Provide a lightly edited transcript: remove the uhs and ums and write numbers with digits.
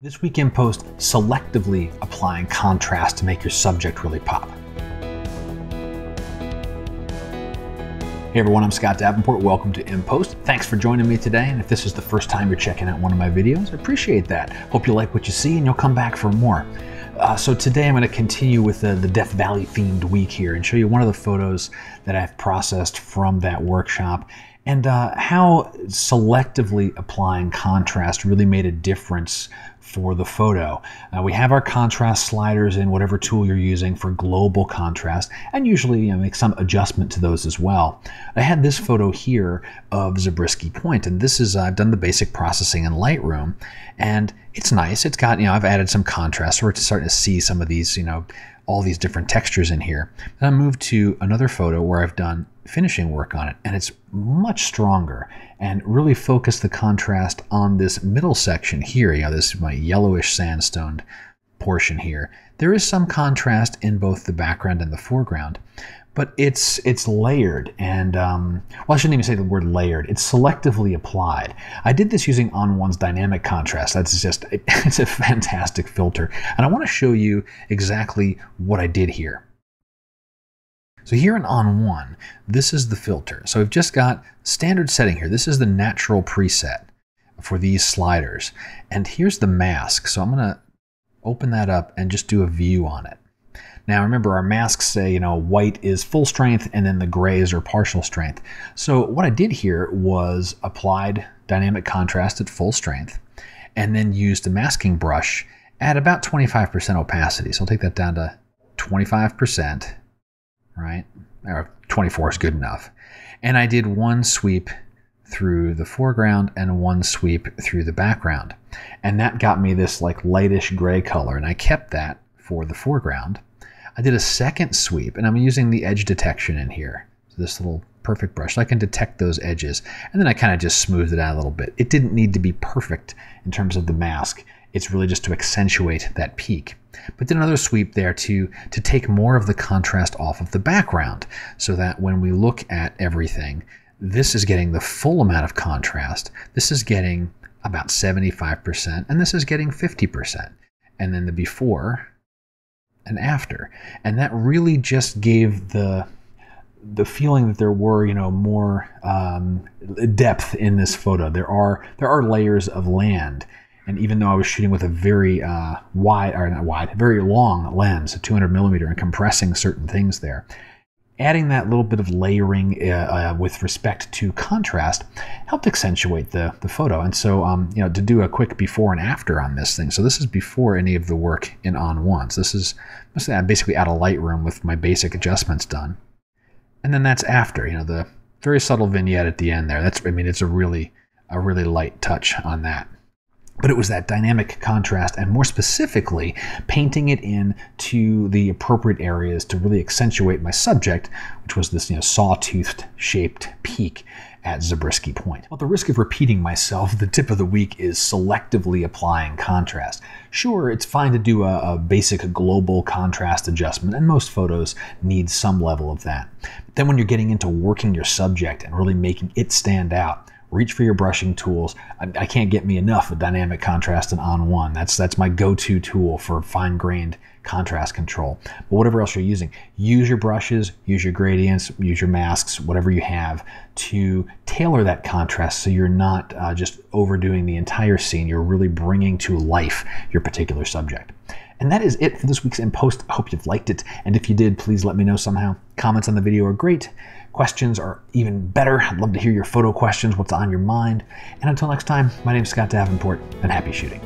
This week in post, selectively applying contrast to make your subject really pop. Hey everyone, I'm Scott Davenport. Welcome to In Post. Thanks for joining me today. And if this is the first time you're checking out one of my videos, I appreciate that. Hope you like what you see and you'll come back for more. So today I'm going to continue with the Death Valley themed week here and show you one of the photos that I've processed from that workshop and how selectively applying contrast really made a difference for the photo. We have our contrast sliders in whatever tool you're using for global contrast, and usually make some adjustment to those as well. I had this photo here of Zabreskie Point, and this is, I've done the basic processing in Lightroom, and it's nice. It's got, I've added some contrast, so we're starting to see some of these, all these different textures in here. Then I moved to another photo where I've done finishing work on it, and it's much stronger and really focused the contrast on this middle section here. This is my yellowish sandstone portion here. There is some contrast in both the background and the foreground, but it's layered and, well, I shouldn't even say the word layered. It's selectively applied. I did this using On1's dynamic contrast. That's just, it's a fantastic filter. And I want to show you exactly what I did here. So here in On1, this is the filter. So we've just got standard setting here. This is the natural preset for these sliders. And here's the mask. So I'm going to open that up and just do a view on it. Now remember, our masks say, white is full strength and then the grays are partial strength. So what I did here was applied dynamic contrast at full strength and then used a masking brush at about 25% opacity. So I'll take that down to 25%. Right? Or 24 is good enough. And I did one sweep through the foreground and one sweep through the background. And that got me this like lightish gray color, and I kept that for the foreground. I did a second sweep, and I'm using the edge detection in here. So this little perfect brush, so I can detect those edges. And then I kind of just smoothed it out a little bit. It didn't need to be perfect in terms of the mask. It's really just to accentuate that peak. But then another sweep there to take more of the contrast off of the background so that when we look at everything, this is getting the full amount of contrast. This is getting about 75%, and this is getting 50%. And then the before and after. And that really just gave the feeling that there were, more depth in this photo. There are layers of land. And even though I was shooting with a very very long lens, a 200mm, and compressing certain things there, adding that little bit of layering with respect to contrast helped accentuate the photo. And so, to do a quick before and after on this thing. So this is before any of the work in On1. So this is basically out of Lightroom with my basic adjustments done. And then that's after, the very subtle vignette at the end there. It's a really light touch on that. But it was that dynamic contrast, and more specifically, painting it in to the appropriate areas to really accentuate my subject, which was this sawtoothed shaped peak at Zabreskie Point. At the risk of repeating myself, the tip of the week is selectively applying contrast. Sure, it's fine to do a basic global contrast adjustment, and most photos need some level of that. But then when you're getting into working your subject and really making it stand out, reach for your brushing tools. I can't get me enough of dynamic contrast and On1. That's my go-to tool for fine-grained contrast control. But whatever else you're using, use your brushes, use your gradients, use your masks, whatever you have to tailor that contrast so you're not just overdoing the entire scene. You're really bringing to life your particular subject. And that is it for this week's In Post. I hope you've liked it. And if you did, please let me know somehow. Comments on the video are great. Questions are even better. I'd love to hear your photo questions, what's on your mind. And until next time, my name is Scott Davenport, and happy shooting.